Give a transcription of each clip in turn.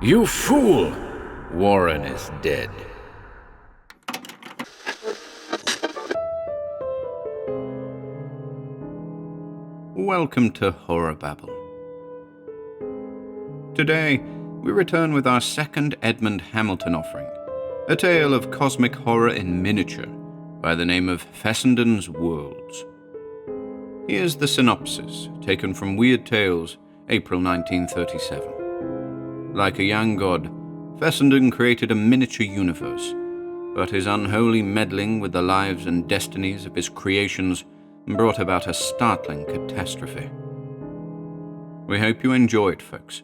You fool! Warren is dead. Welcome to HorrorBabble. Today, we return with our second Edmond Hamilton offering, a tale of cosmic horror in miniature by the name of Fessenden's Worlds. Here's the synopsis, taken from Weird Tales, April 1937. Like a young god, Fessenden created a miniature universe, but his unholy meddling with the lives and destinies of his creations brought about a startling catastrophe. We hope you enjoy it, folks.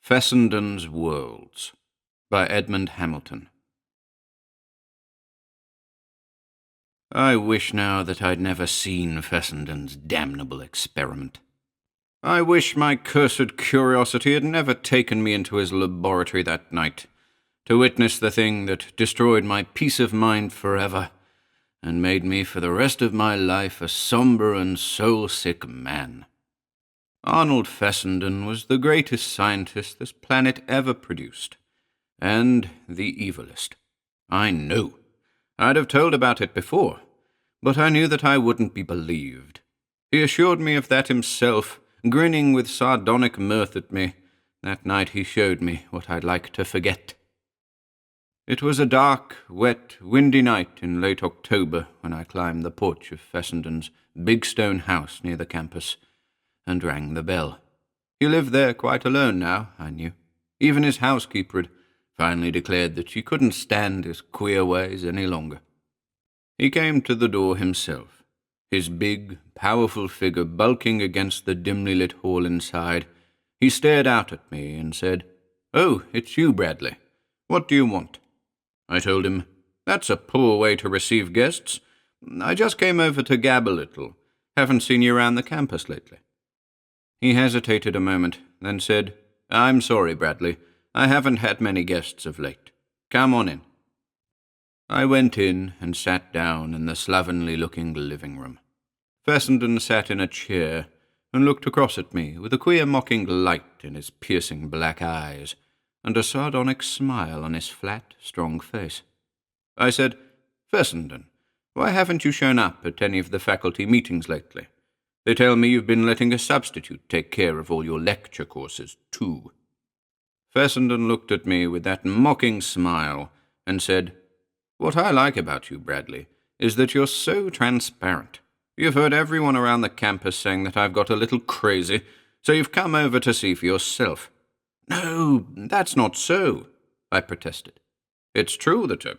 Fessenden's Worlds by Edmond Hamilton. I wish now that I'd never seen Fessenden's damnable experiment. I wish my cursed curiosity had never taken me into his laboratory that night, to witness the thing that destroyed my peace of mind forever, and made me for the rest of my life a somber and soul-sick man. Arnold Fessenden was the greatest scientist this planet ever produced, and the evilest. I know. I'd have told about it before, but I knew that I wouldn't be believed. He assured me of that himself, grinning with sardonic mirth at me. That night he showed me what I'd like to forget. It was a dark, wet, windy night in late October when I climbed the porch of Fessenden's big stone house near the campus and rang the bell. He lived there quite alone now, I knew. Even his housekeeper had finally declared that she couldn't stand his queer ways any longer. He came to the door himself, his big, powerful figure bulking against the dimly lit hall inside. He stared out at me and said, "Oh, it's you, Bradley. What do you want?" I told him, "That's a poor way to receive guests. I just came over to gab a little. Haven't seen you around the campus lately." He hesitated a moment, then said, "I'm sorry, Bradley. I haven't had many guests of late. Come on in." I went in and sat down in the slovenly-looking living room. Fessenden sat in a chair and looked across at me with a queer mocking light in his piercing black eyes and a sardonic smile on his flat, strong face. I said, "Fessenden, why haven't you shown up at any of the faculty meetings lately? They tell me you've been letting a substitute take care of all your lecture courses, too." Fessenden looked at me with that mocking smile and said, "What I like about you, Bradley, is that you're so transparent. You've heard everyone around the campus saying that I've got a little crazy, so you've come over to see for yourself." "No, that's not so," I protested. "It's true that a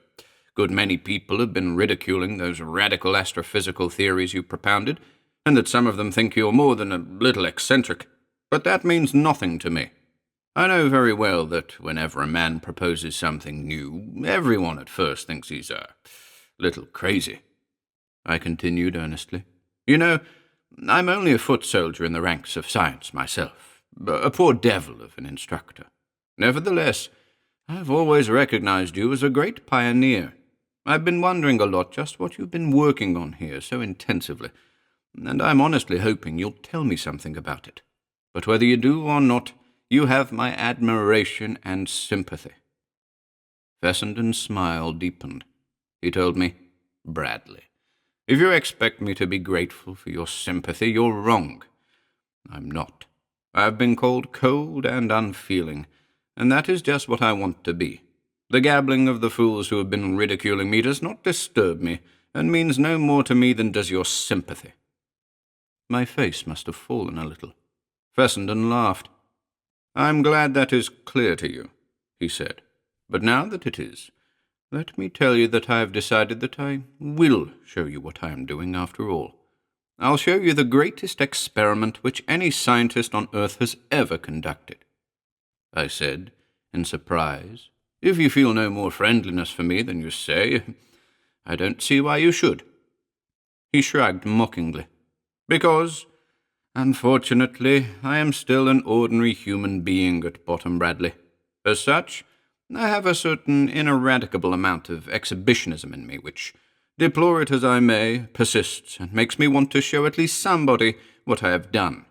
good many people have been ridiculing those radical astrophysical theories you propounded, and that some of them think you're more than a little eccentric, but that means nothing to me. I know very well that whenever a man proposes something new, everyone at first thinks he's a little crazy." I continued earnestly. "You know, I'm only a foot soldier in the ranks of science myself, a poor devil of an instructor. Nevertheless, I've always recognized you as a great pioneer. I've been wondering a lot just what you've been working on here so intensively, and I'm honestly hoping you'll tell me something about it. But whether you do or not, you have my admiration and sympathy." Fessenden's smile deepened. He told me, "Bradley, if you expect me to be grateful for your sympathy, you're wrong. I'm not. I've been called cold and unfeeling, and that is just what I want to be. The gabbling of the fools who have been ridiculing me does not disturb me, and means no more to me than does your sympathy." My face must have fallen a little. Fessenden laughed. "I'm glad that is clear to you," he said. "But now that it is, let me tell you that I have decided that I will show you what I am doing after all. I'll show you the greatest experiment which any scientist on Earth has ever conducted." I said, in surprise, "If you feel no more friendliness for me than you say, I don't see why you should." He shrugged mockingly. "Because, unfortunately, I am still an ordinary human being at bottom, Bradley. As such, I have a certain ineradicable amount of exhibitionism in me, which Deplore it as I may, persists, and makes me want to show at least somebody what I have done."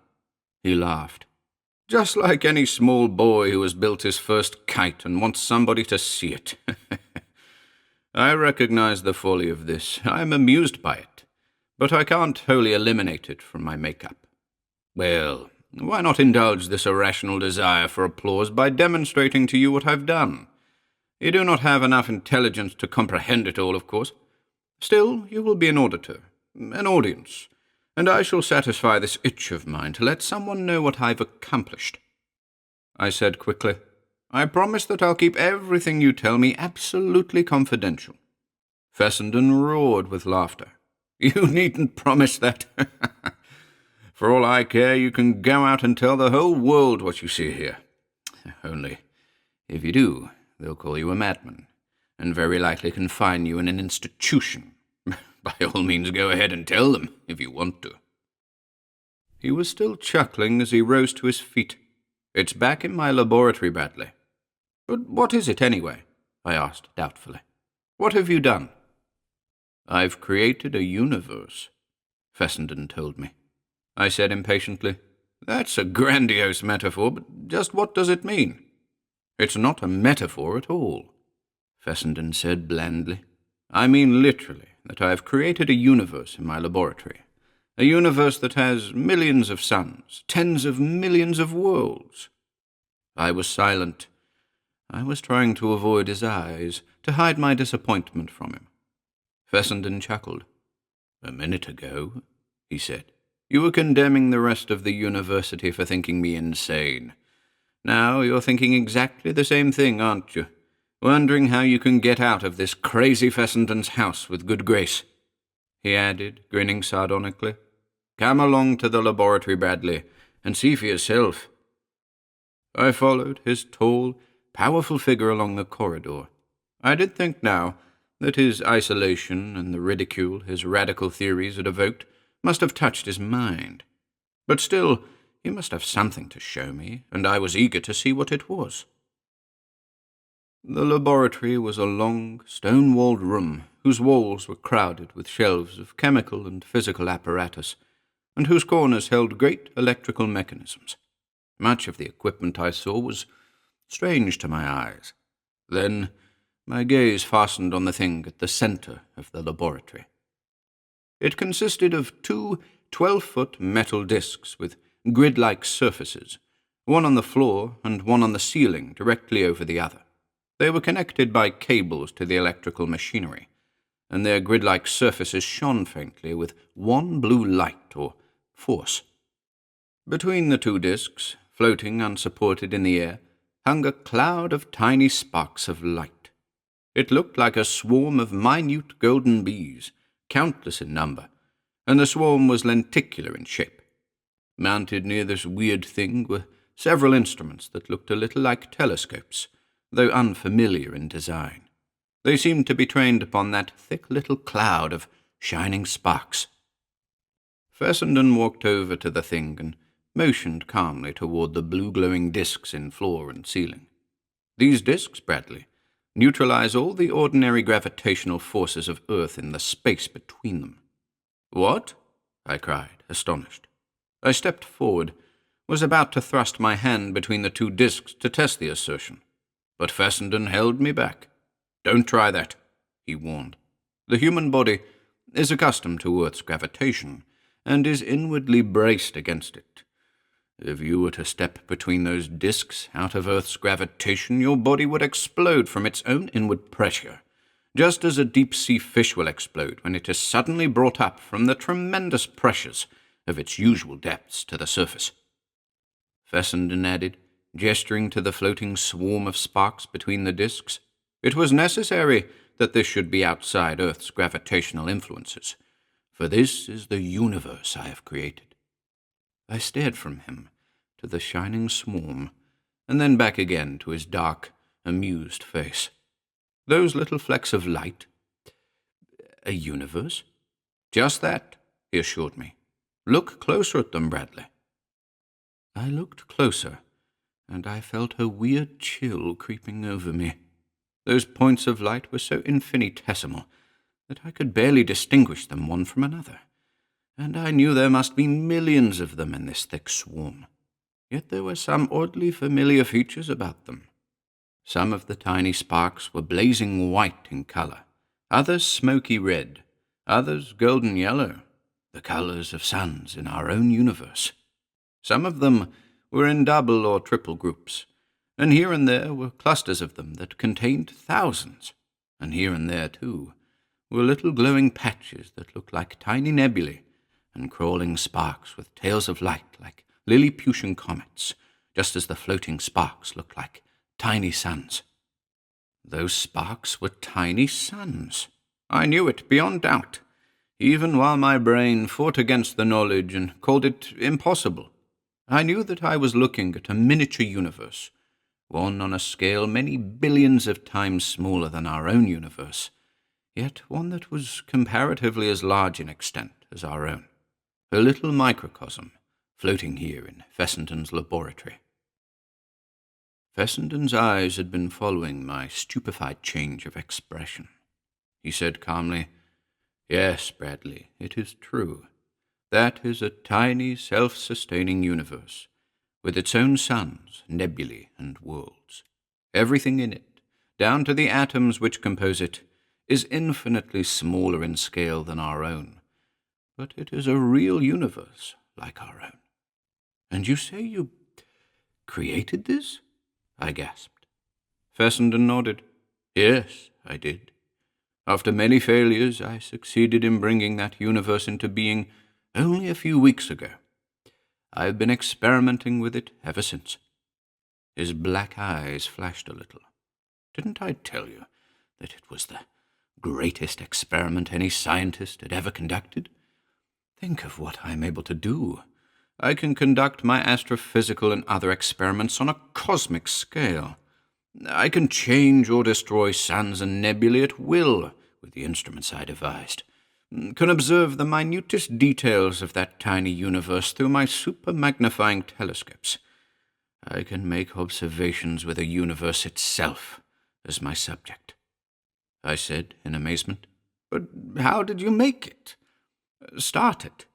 He laughed. "Just like any small boy who has built his first kite and wants somebody to see it." "I recognize the folly of this. I am amused by it, but I can't wholly eliminate it from my makeup. Well, why not indulge this irrational desire for applause by demonstrating to you what I've done? You do not have enough intelligence to comprehend it all, of course. Still, you will be an auditor, an audience, and I shall satisfy this itch of mine to let someone know what I've accomplished." I said quickly, "I promise that I'll keep everything you tell me absolutely confidential." Fessenden roared with laughter. "You needn't promise that. For all I care, you can go out and tell the whole world what you see here. Only, if you do, they'll call you a madman, and very likely confine you in an institution. By all means, go ahead and tell them, if you want to." He was still chuckling as he rose to his feet. "It's back in my laboratory, Bradley." "But what is it, anyway?" I asked doubtfully. "What have you done?" "I've created a universe," Fessenden told me. I said impatiently, "That's a grandiose metaphor, but just what does it mean?" "It's not a metaphor at all," Fessenden said blandly. "I mean literally that I have created a universe in my laboratory. A universe that has millions of suns, tens of millions of worlds." I was silent. I was trying to avoid his eyes, to hide my disappointment from him. Fessenden chuckled. "A minute ago," he said, "you were condemning the rest of the university for thinking me insane. Now you're thinking exactly the same thing, aren't you? Wondering how you can get out of this crazy Fessenden's house with good grace." He added, grinning sardonically, "Come along to the laboratory, Bradley, and see for yourself." I followed his tall, powerful figure along the corridor. I did think now that his isolation and the ridicule his radical theories had evoked must have touched his mind. But still, he must have something to show me, and I was eager to see what it was. The laboratory was a long, stone-walled room whose walls were crowded with shelves of chemical and physical apparatus, and whose corners held great electrical mechanisms. Much of the equipment I saw was strange to my eyes. Then my gaze fastened on the thing at the center of the laboratory. It consisted of two 12-foot metal discs with grid-like surfaces, one on the floor and one on the ceiling directly over the other. They were connected by cables to the electrical machinery, and their grid-like surfaces shone faintly with one blue light or force. Between the two discs, floating unsupported in the air, hung a cloud of tiny sparks of light. It looked like a swarm of minute golden bees, countless in number, and the swarm was lenticular in shape. Mounted near this weird thing were several instruments that looked a little like telescopes, though unfamiliar in design. They seemed to be trained upon that thick little cloud of shining sparks. Fessenden walked over to the thing and motioned calmly toward the blue-glowing discs in floor and ceiling. "These discs, Bradley, neutralize all the ordinary gravitational forces of Earth in the space between them." "What?" I cried, astonished. I stepped forward, was about to thrust my hand between the two discs to test the assertion, but Fessenden held me back. "Don't try that," he warned. "The human body is accustomed to Earth's gravitation, and is inwardly braced against it. If you were to step between those discs out of Earth's gravitation, your body would explode from its own inward pressure, just as a deep-sea fish will explode when it is suddenly brought up from the tremendous pressures of its usual depths to the surface." Fessenden added, gesturing to the floating swarm of sparks between the discs. "It was necessary that this should be outside Earth's gravitational influences, for this is the universe I have created." I stared from him to the shining swarm, and then back again to his dark, amused face. "Those little flecks of light? A universe?" "Just that," he assured me. "Look closer at them, Bradley." I looked closer, and I felt a weird chill creeping over me. Those points of light were so infinitesimal that I could barely distinguish them one from another, and I knew there must be millions of them in this thick swarm. Yet there were some oddly familiar features about them. Some of the tiny sparks were blazing white in color, others smoky red, others golden yellow, the colors of suns in our own universe. Some of them were in double or triple groups, and here and there were clusters of them that contained thousands, and here and there, too, were little glowing patches that looked like tiny nebulae and crawling sparks with tails of light like Lilliputian comets, just as the floating sparks looked like tiny suns. Those sparks were tiny suns. I knew it beyond doubt, even while my brain fought against the knowledge and called it impossible. I knew that I was looking at a miniature universe, one on a scale many billions of times smaller than our own universe, yet one that was comparatively as large in extent as our own, a little microcosm floating here in Fessenden's laboratory. Fessenden's eyes had been following my stupefied change of expression. He said calmly, "Yes, Bradley, it is true. That is a tiny, self-sustaining universe, with its own suns, nebulae, and worlds. Everything in it, down to the atoms which compose it, is infinitely smaller in scale than our own. But it is a real universe, like our own." "And you say you created this?" I gasped. Fessenden nodded. "Yes, I did. After many failures, I succeeded in bringing that universe into being only a few weeks ago. I've been experimenting with it ever since." His black eyes flashed a little. "Didn't I tell you that it was the greatest experiment any scientist had ever conducted? Think of what I'm able to do. I can conduct my astrophysical and other experiments on a cosmic scale. I can change or destroy suns and nebulae at will with the instruments I devised. Can observe the minutest details of that tiny universe through my super-magnifying telescopes. I can make observations with the universe itself as my subject." I said in amazement. "But how did you make it? Start it?"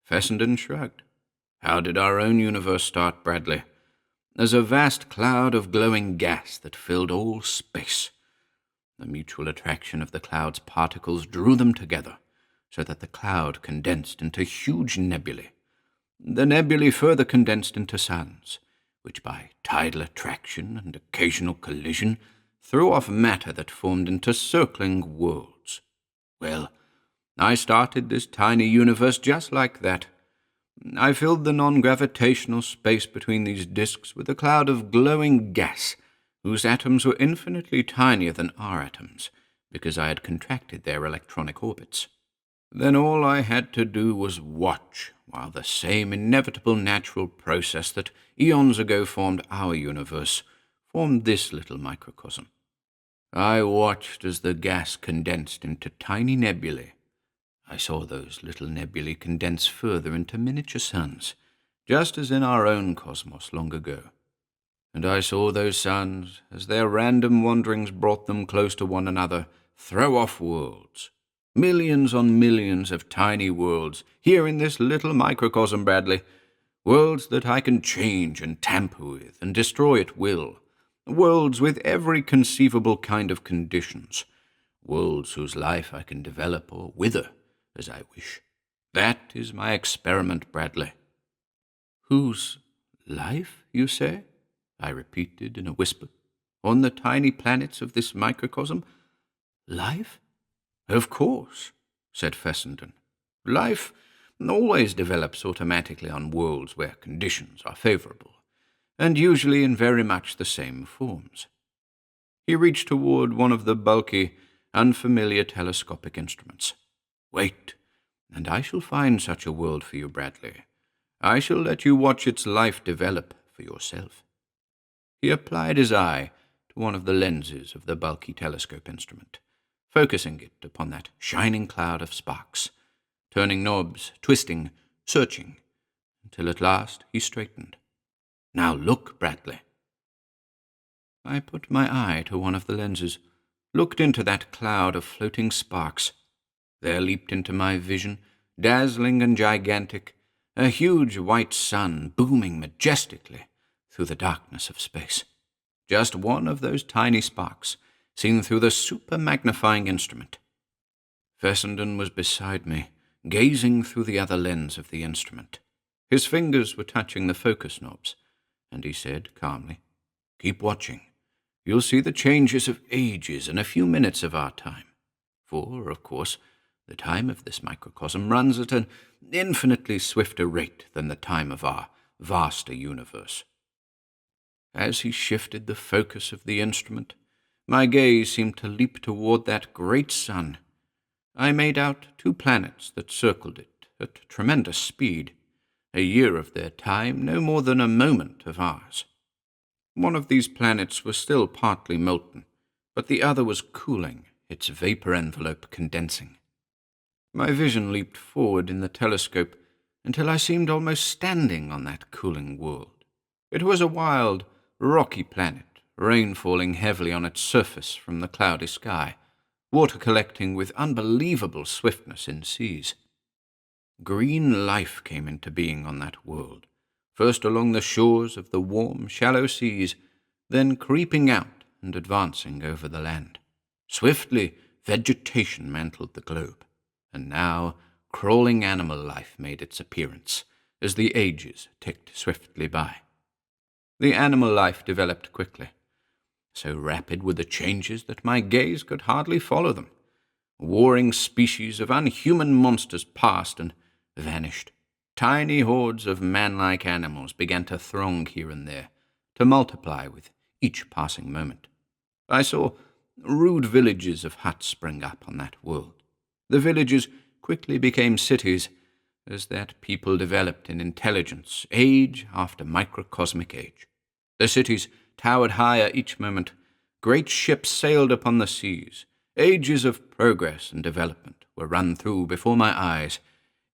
Fessenden shrugged. "How did our own universe start, Bradley? As a vast cloud of glowing gas that filled all space. The mutual attraction of the cloud's particles drew them together, so that the cloud condensed into huge nebulae. The nebulae further condensed into suns, which by tidal attraction and occasional collision threw off matter that formed into circling worlds. Well, I started this tiny universe just like that. I filled the non-gravitational space between these disks with a cloud of glowing gas, whose atoms were infinitely tinier than our atoms, because I had contracted their electronic orbits. Then all I had to do was watch, while the same inevitable natural process that eons ago formed our universe formed this little microcosm. I watched as the gas condensed into tiny nebulae. I saw those little nebulae condense further into miniature suns, just as in our own cosmos long ago. And I saw those suns, as their random wanderings brought them close to one another, throw off worlds. Millions on millions of tiny worlds, here in this little microcosm, Bradley. Worlds that I can change and tamper with and destroy at will. Worlds with every conceivable kind of conditions. Worlds whose life I can develop or wither as I wish. That is my experiment, Bradley." "Whose life, you say?" I repeated in a whisper. "On the tiny planets of this microcosm? Life?" "Of course," said Fessenden. "Life always develops automatically on worlds where conditions are favorable, and usually in very much the same forms." He reached toward one of the bulky, unfamiliar telescopic instruments. "Wait, and I shall find such a world for you, Bradley. I shall let you watch its life develop for yourself." He applied his eye to one of the lenses of the bulky telescope instrument, focusing it upon that shining cloud of sparks, turning knobs, twisting, searching, until at last he straightened. "Now look, Bradley." I put my eye to one of the lenses, looked into that cloud of floating sparks, There leaped into my vision, dazzling and gigantic, a huge white sun booming majestically through the darkness of space. Just one of those tiny sparks, seen through the super-magnifying instrument. Fessenden was beside me, gazing through the other lens of the instrument. His fingers were touching the focus knobs, and he said calmly, "Keep watching. You'll see the changes of ages in a few minutes of our time. For, of course, the time of this microcosm runs at an infinitely swifter rate than the time of our vaster universe." As he shifted the focus of the instrument, my gaze seemed to leap toward that great sun. I made out 2 planets that circled it at tremendous speed, a year of their time, no more than a moment of ours. One of these planets was still partly molten, but the other was cooling, its vapor envelope condensing. My vision leaped forward in the telescope until I seemed almost standing on that cooling world. It was a wild, rocky planet, rain falling heavily on its surface from the cloudy sky, water collecting with unbelievable swiftness in seas. Green life came into being on that world, first along the shores of the warm, shallow seas, then creeping out and advancing over the land. Swiftly, vegetation mantled the globe, and now crawling animal life made its appearance as the ages ticked swiftly by. The animal life developed quickly. So rapid were the changes that my gaze could hardly follow them. Warring species of unhuman monsters passed and vanished. Tiny hordes of man-like animals began to throng here and there, to multiply with each passing moment. I saw rude villages of huts spring up on that world. The villages quickly became cities, as that people developed in intelligence, age after microcosmic age. The cities towered higher each moment. Great ships sailed upon the seas. Ages of progress and development were run through before my eyes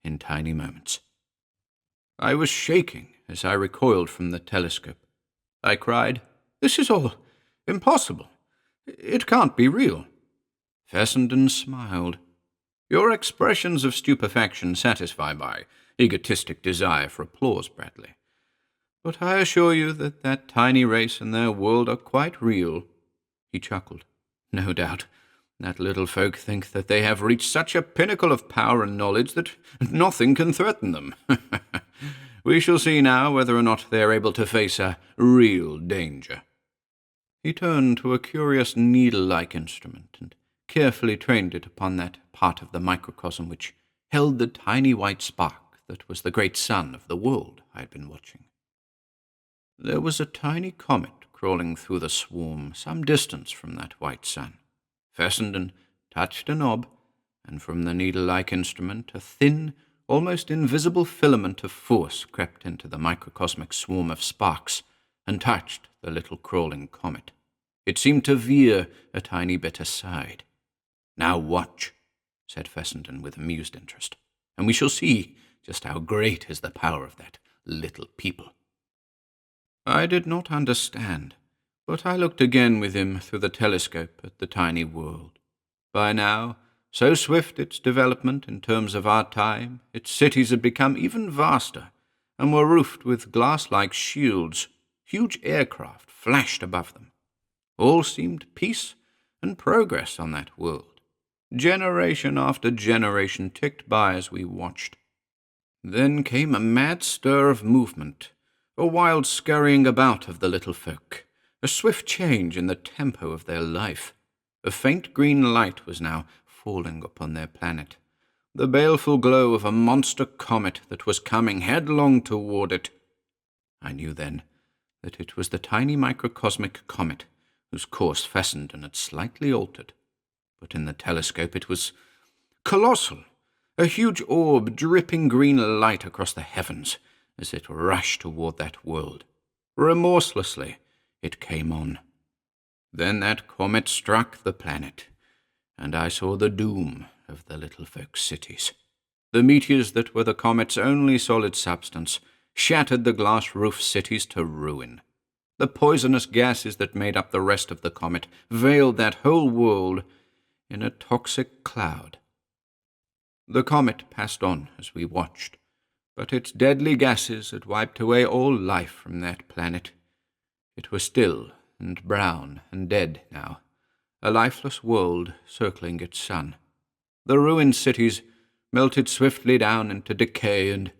in tiny moments. I was shaking as I recoiled from the telescope. I cried, "This is all impossible. It can't be real." Fessenden smiled. "Your expressions of stupefaction satisfy my egotistic desire for applause, Bradley. But I assure you that that tiny race and their world are quite real." He chuckled. "No doubt. That little folk think that they have reached such a pinnacle of power and knowledge that nothing can threaten them. We shall see now whether or not they are able to face a real danger." He turned to a curious needle-like instrument and carefully trained it upon that part of the microcosm which held the tiny white spark that was the great sun of the world I had been watching. There was a tiny comet crawling through the swarm some distance from that white sun. Fessenden touched a knob, and from the needle-like instrument a thin, almost invisible filament of force crept into the microcosmic swarm of sparks and touched the little crawling comet. It seemed to veer a tiny bit aside. "Now watch," said Fessenden with amused interest, "and we shall see just how great is the power of that little people." I did not understand, but I looked again with him through the telescope at the tiny world. By now, so swift its development in terms of our time, its cities had become even vaster and were roofed with glass-like shields. Huge aircraft flashed above them. All seemed peace and progress on that world. Generation after generation ticked by as we watched. Then came a mad stir of movement, a wild scurrying about of the little folk, a swift change in the tempo of their life. A faint green light was now falling upon their planet, the baleful glow of a monster comet that was coming headlong toward it. I knew then that it was the tiny microcosmic comet whose course Fessenden had slightly altered, but in the telescope it was colossal, a huge orb dripping green light across the heavens as it rushed toward that world. Remorselessly it came on. Then that comet struck the planet, and I saw the doom of the little folks' cities. The meteors that were the comet's only solid substance shattered the glass-roofed cities to ruin. The poisonous gases that made up the rest of the comet veiled that whole world in a toxic cloud. The comet passed on as we watched, but its deadly gases had wiped away all life from that planet. It was still and brown and dead now, a lifeless world circling its sun. The ruined cities melted swiftly down into decay and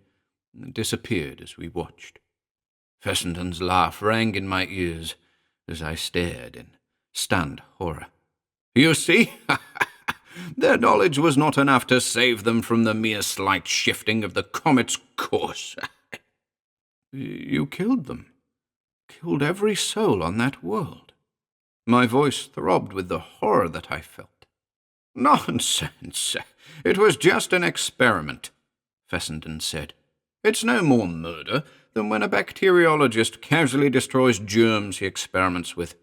disappeared as we watched. Fessenden's laugh rang in my ears as I stared in stunned horror. "You see? Their knowledge was not enough to save them from the mere slight shifting of the comet's course." "You killed them. Killed every soul on that world." My voice throbbed with the horror that I felt. "Nonsense. It was just an experiment," Fessenden said. "It's no more murder than when a bacteriologist casually destroys germs he experiments with.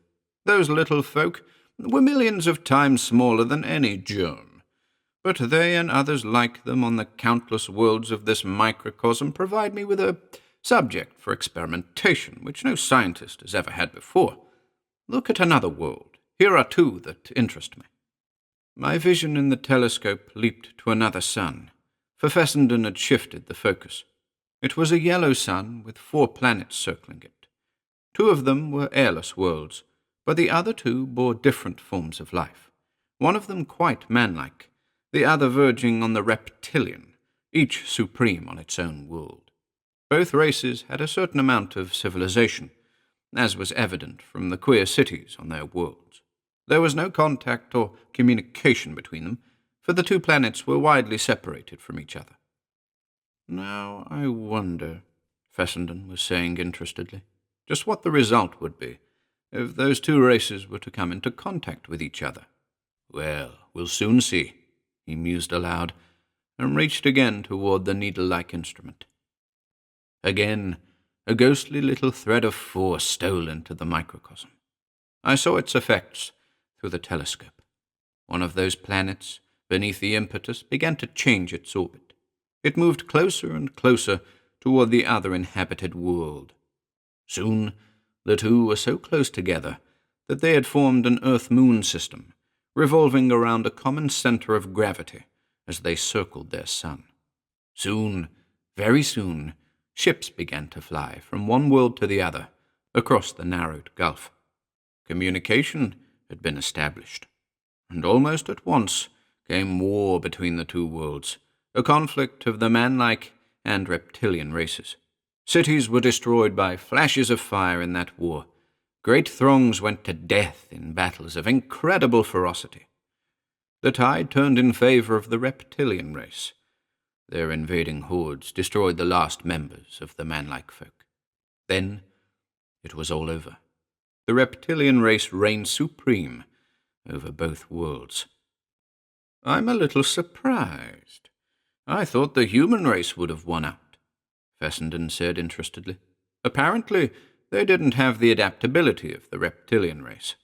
Those little folk were millions of times smaller than any germ, but they and others like them on the countless worlds of this microcosm provide me with a subject for experimentation which no scientist has ever had before. Look at another world. Here are two that interest me." My vision in the telescope leaped to another sun, for Fessenden had shifted the focus. It was a yellow sun with 4 planets circling it. 2 of them were airless worlds, but the other 2 bore different forms of life, one of them quite manlike, the other verging on the reptilian, each supreme on its own world. Both races had a certain amount of civilization, as was evident from the queer cities on their worlds. There was no contact or communication between them, for the 2 planets were widely separated from each other. "Now I wonder," Fessenden was saying interestedly, "just what the result would be if those 2 races were to come into contact with each other." "Well, we'll soon see," he mused aloud, and reached again toward the needle-like instrument. Again, a ghostly little thread of force stole into the microcosm. I saw its effects through the telescope. One of those planets, beneath the impetus, began to change its orbit. It moved closer and closer toward the other inhabited world. Soon, the 2 were so close together that they had formed an Earth-Moon system, revolving around a common center of gravity as they circled their sun. Soon, very soon, ships began to fly from one world to the other, across the narrowed gulf. Communication had been established, and almost at once came war between the 2 worlds, a conflict of the manlike and reptilian races. Cities were destroyed by flashes of fire in that war. Great throngs went to death in battles of incredible ferocity. The tide turned in favor of the reptilian race. Their invading hordes destroyed the last members of the manlike folk. Then it was all over. The reptilian race reigned supreme over both worlds. "I'm a little surprised. I thought the human race would have won out," Fessenden said interestedly. "Apparently, they didn't have the adaptability of the reptilian race."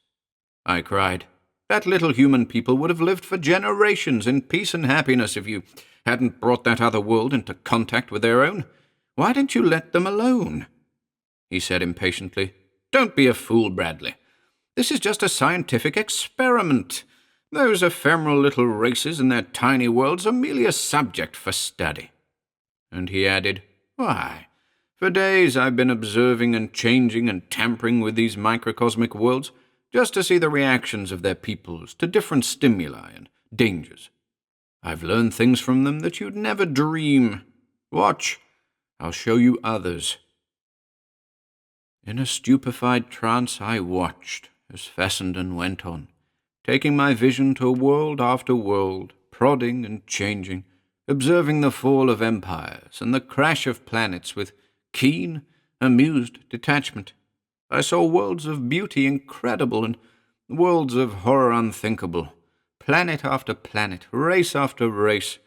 I cried, "That little human people would have lived for generations in peace and happiness if you hadn't brought that other world into contact with their own. Why didn't you let them alone?" He said impatiently, "Don't be a fool, Bradley. This is just a scientific experiment. Those ephemeral little races and their tiny worlds are merely a subject for study." And he added, "Why, for days I've been observing and changing and tampering with these microcosmic worlds just to see the reactions of their peoples to different stimuli and dangers. I've learned things from them that you'd never dream. Watch, I'll show you others." In a stupefied trance I watched as Fessenden went on, taking my vision to world after world, prodding and changing, observing the fall of empires and the crash of planets with keen, amused detachment. I saw worlds of beauty incredible and worlds of horror unthinkable, planet after planet, race after race,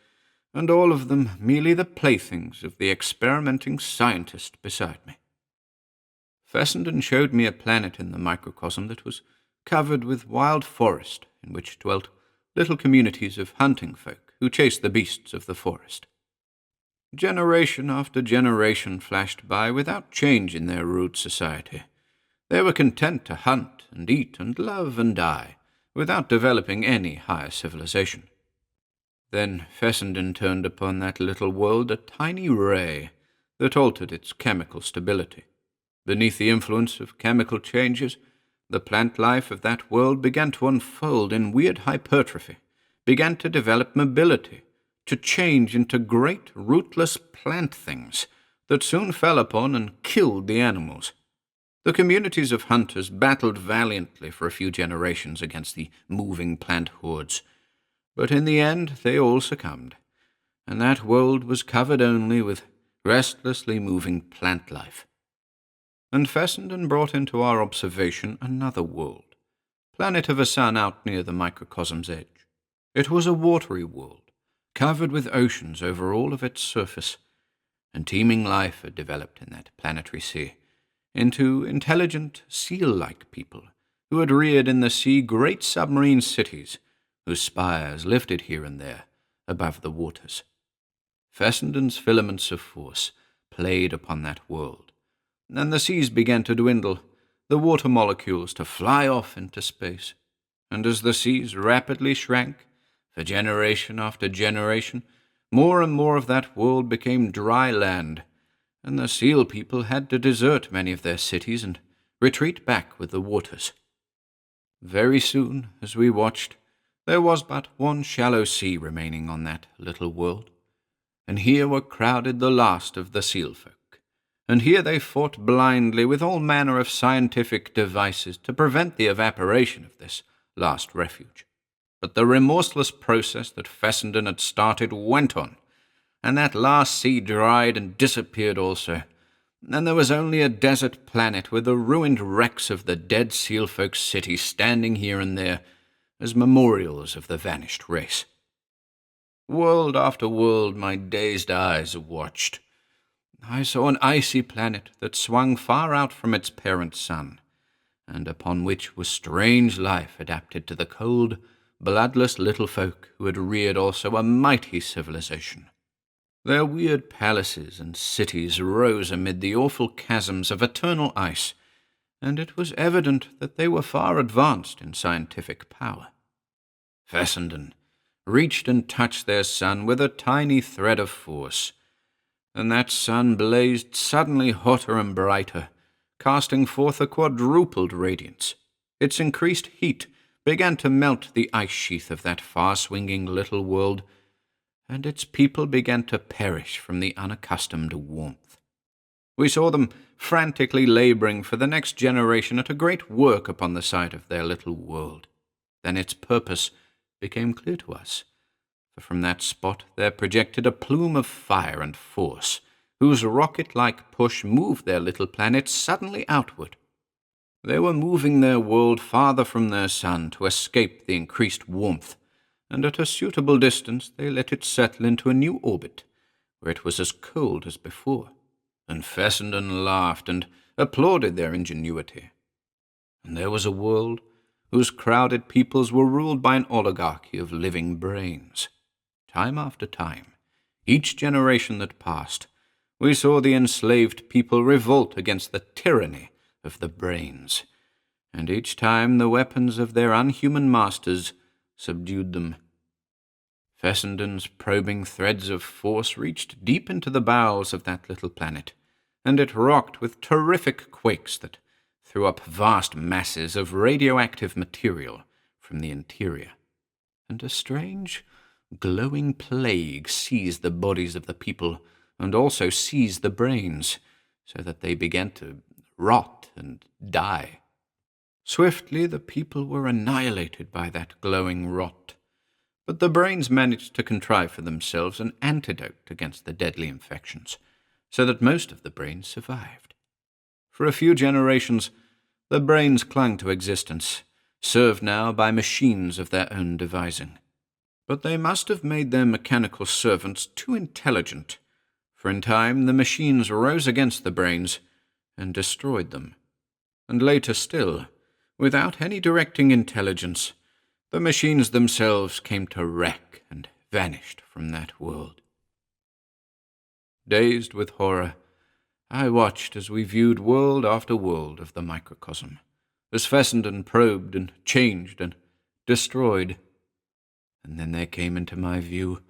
and all of them merely the playthings of the experimenting scientist beside me. Fessenden showed me a planet in the microcosm that was covered with wild forest, in which dwelt little communities of hunting folk who chased the beasts of the forest. Generation after generation flashed by without change in their rude society. They were content to hunt and eat and love and die, without developing any higher civilization. Then Fessenden turned upon that little world a tiny ray that altered its chemical stability. Beneath the influence of chemical changes, the plant life of that world began to unfold in weird hypertrophy, began to develop mobility, to change into great rootless plant things that soon fell upon and killed the animals. The communities of hunters battled valiantly for a few generations against the moving plant hordes, but in the end they all succumbed, and that world was covered only with restlessly moving plant life. And Fessenden brought into our observation another world, planet of a sun out near the microcosm's edge. It was a watery world, covered with oceans over all of its surface, and teeming life had developed in that planetary sea into intelligent, seal-like people who had reared in the sea great submarine cities whose spires lifted here and there above the waters. Fessenden's filaments of force played upon that world, and the seas began to dwindle, the water molecules to fly off into space. And as the seas rapidly shrank, for generation after generation, more and more of that world became dry land, and the seal people had to desert many of their cities and retreat back with the waters. Very soon, as we watched, there was but one shallow sea remaining on that little world, and here were crowded the last of the seal folk, and here they fought blindly with all manner of scientific devices to prevent the evaporation of this last refuge. But the remorseless process that Fessenden had started went on, and that last sea dried and disappeared also, and there was only a desert planet with the ruined wrecks of the dead seal folk's city standing here and there as memorials of the vanished race. World after world my dazed eyes watched. I saw an icy planet that swung far out from its parent sun, and upon which was strange life adapted to the cold, bloodless little folk who had reared also a mighty civilization. Their weird palaces and cities rose amid the awful chasms of eternal ice, and it was evident that they were far advanced in scientific power. Fessenden reached and touched their sun with a tiny thread of force, and that sun blazed suddenly hotter and brighter, casting forth a quadrupled radiance. Its increased heat began to melt the ice sheath of that far-swinging little world, and its people began to perish from the unaccustomed warmth. We saw them frantically laboring for the next generation at a great work upon the site of their little world. Then its purpose became clear to us, for from that spot there projected a plume of fire and force, whose rocket-like push moved their little planet suddenly outward. They were moving their world farther from their sun to escape the increased warmth, and at a suitable distance they let it settle into a new orbit, where it was as cold as before, and Fessenden laughed and applauded their ingenuity. And there was a world whose crowded peoples were ruled by an oligarchy of living brains. Time after time, each generation that passed, we saw the enslaved people revolt against the tyranny of the brains, and each time the weapons of their unhuman masters subdued them. Fessenden's probing threads of force reached deep into the bowels of that little planet, and it rocked with terrific quakes that threw up vast masses of radioactive material from the interior, and a strange, glowing plague seized the bodies of the people and also seized the brains, so that they began to rot and die. Swiftly the people were annihilated by that glowing rot, but the brains managed to contrive for themselves an antidote against the deadly infections, so that most of the brains survived. For a few generations, the brains clung to existence, served now by machines of their own devising. But they must have made their mechanical servants too intelligent, for in time the machines rose against the brains and destroyed them. And later still, without any directing intelligence, the machines themselves came to wreck and vanished from that world. Dazed with horror, I watched as we viewed world after world of the microcosm, as Fessenden probed and changed and destroyed. And then there came into my view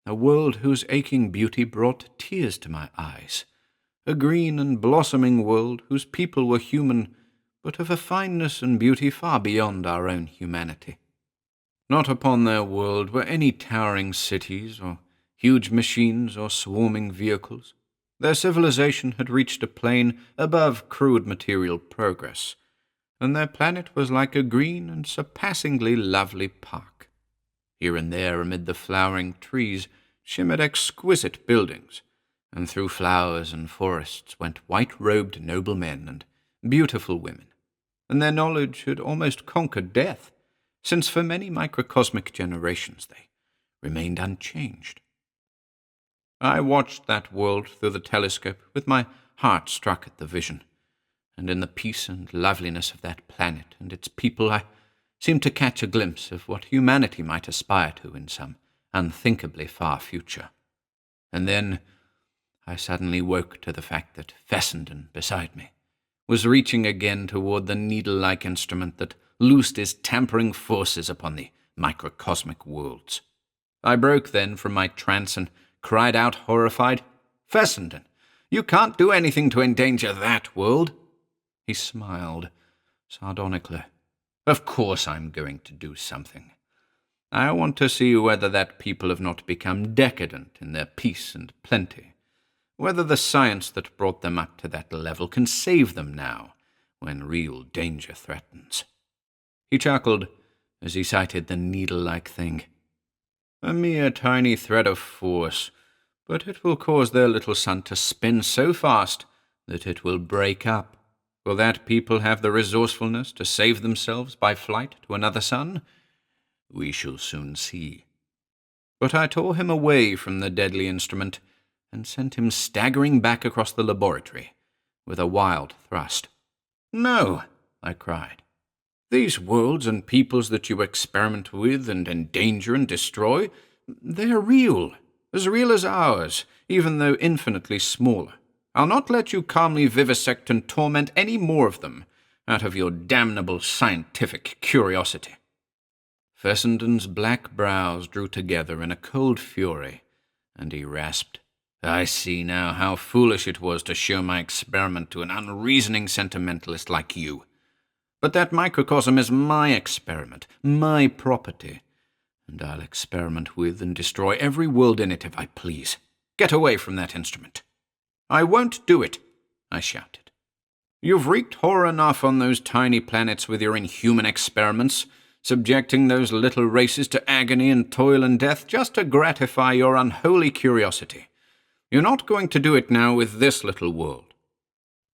a world whose aching beauty brought tears to my eyes, a green and blossoming world whose people were human, but of a fineness and beauty far beyond our own humanity. Not upon their world were any towering cities, or huge machines, or swarming vehicles. Their civilization had reached a plane above crude material progress, and their planet was like a green and surpassingly lovely park. Here and there, amid the flowering trees, shimmered exquisite buildings, and through flowers and forests went white-robed noble men and beautiful women, and their knowledge had almost conquered death, since for many microcosmic generations they remained unchanged. I watched that world through the telescope with my heart struck at the vision, and in the peace and loveliness of that planet and its people I seemed to catch a glimpse of what humanity might aspire to in some unthinkably far future. And then I suddenly woke to the fact that Fessenden, beside me, was reaching again toward the needle-like instrument that loosed his tampering forces upon the microcosmic worlds. I broke then from my trance and cried out horrified, "Fessenden, you can't do anything to endanger that world." He smiled sardonically. "Of course I'm going to do something. I want to see whether that people have not become decadent in their peace and plenty, whether the science that brought them up to that level can save them now, when real danger threatens." He chuckled as he sighted the needle-like thing. "A mere tiny thread of force, but it will cause their little sun to spin so fast that it will break up. Will that people have the resourcefulness to save themselves by flight to another sun? We shall soon see." But I tore him away from the deadly instrument and sent him staggering back across the laboratory with a wild thrust. "No," I cried. "These worlds and peoples that you experiment with and endanger and destroy, they're real as ours, even though infinitely smaller. I'll not let you calmly vivisect and torment any more of them out of your damnable scientific curiosity." Fessenden's black brows drew together in a cold fury, and he rasped, "I see now how foolish it was to show my experiment to an unreasoning sentimentalist like you. But that microcosm is my experiment, my property, and I'll experiment with and destroy every world in it if I please. Get away from that instrument." "I won't do it," I shouted. "You've wreaked horror enough on those tiny planets with your inhuman experiments, subjecting those little races to agony and toil and death just to gratify your unholy curiosity. You're not going to do it now with this little world."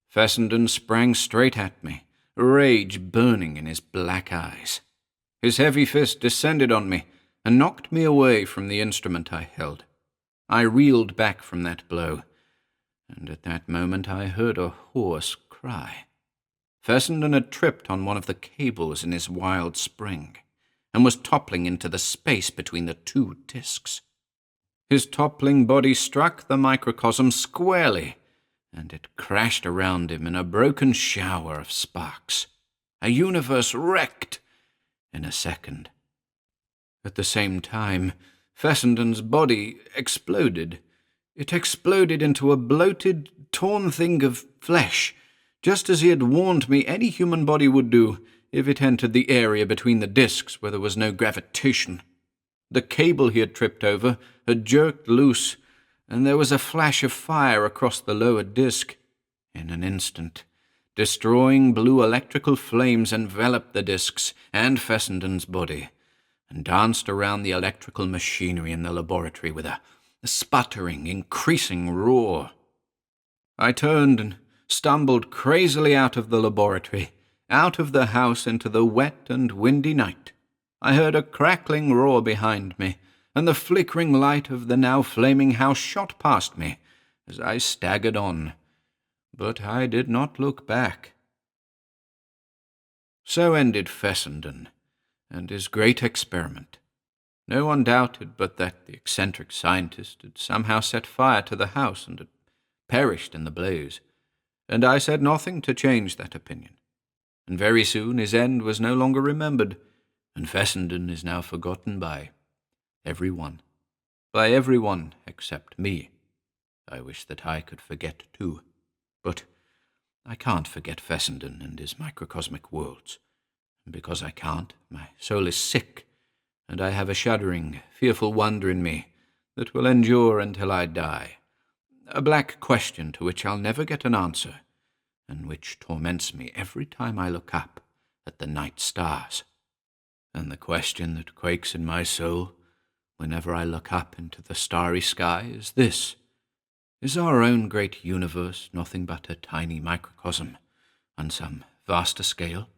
Fessenden sprang straight at me, rage burning in his black eyes. His heavy fist descended on me and knocked me away from the instrument I held. I reeled back from that blow, and at that moment I heard a hoarse cry. Fessenden had tripped on one of the cables in his wild spring, and was toppling into the space between the two discs. His toppling body struck the microcosm squarely, and it crashed around him in a broken shower of sparks. A universe wrecked in a second. At the same time, Fessenden's body exploded. It exploded into a bloated, torn thing of flesh, just as he had warned me any human body would do if it entered the area between the discs where there was no gravitation. The cable he had tripped over had jerked loose, and there was a flash of fire across the lower disc. In an instant, destroying blue electrical flames enveloped the discs and Fessenden's body, and danced around the electrical machinery in the laboratory with a sputtering, increasing roar. I turned and stumbled crazily out of the laboratory, out of the house into the wet and windy night. I heard a crackling roar behind me, and the flickering light of the now flaming house shot past me as I staggered on. But I did not look back. So ended Fessenden and his great experiment. No one doubted but that the eccentric scientist had somehow set fire to the house and had perished in the blaze, and I said nothing to change that opinion. And very soon his end was no longer remembered, and Fessenden is now forgotten by Every one. By everyone except me. I wish that I could forget too. But I can't forget Fessenden and his microcosmic worlds. And because I can't, my soul is sick, and I have a shuddering, fearful wonder in me that will endure until I die. A black question to which I'll never get an answer, and which torments me every time I look up at the night stars. And the question that quakes in my soul whenever I look up into the starry sky is this: is our own great universe nothing but a tiny microcosm on some vaster scale?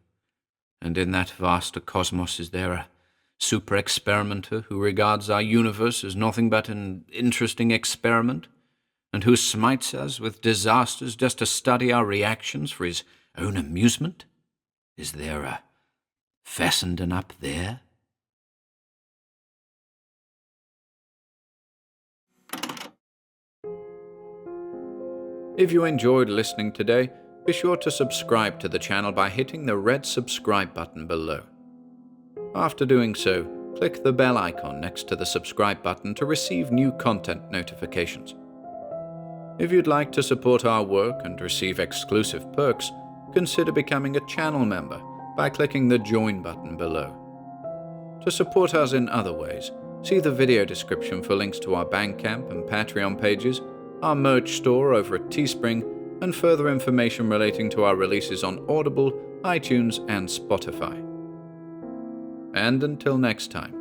And in that vaster cosmos is there a super-experimenter who regards our universe as nothing but an interesting experiment, and who smites us with disasters just to study our reactions for his own amusement? Is there a Fessenden up there? If you enjoyed listening today, be sure to subscribe to the channel by hitting the red subscribe button below. After doing so, click the bell icon next to the subscribe button to receive new content notifications. If you'd like to support our work and receive exclusive perks, consider becoming a channel member by clicking the join button below. To support us in other ways, see the video description for links to our Bandcamp and Patreon pages, our merch store over at Teespring, and further information relating to our releases on Audible, iTunes, and Spotify. And until next time,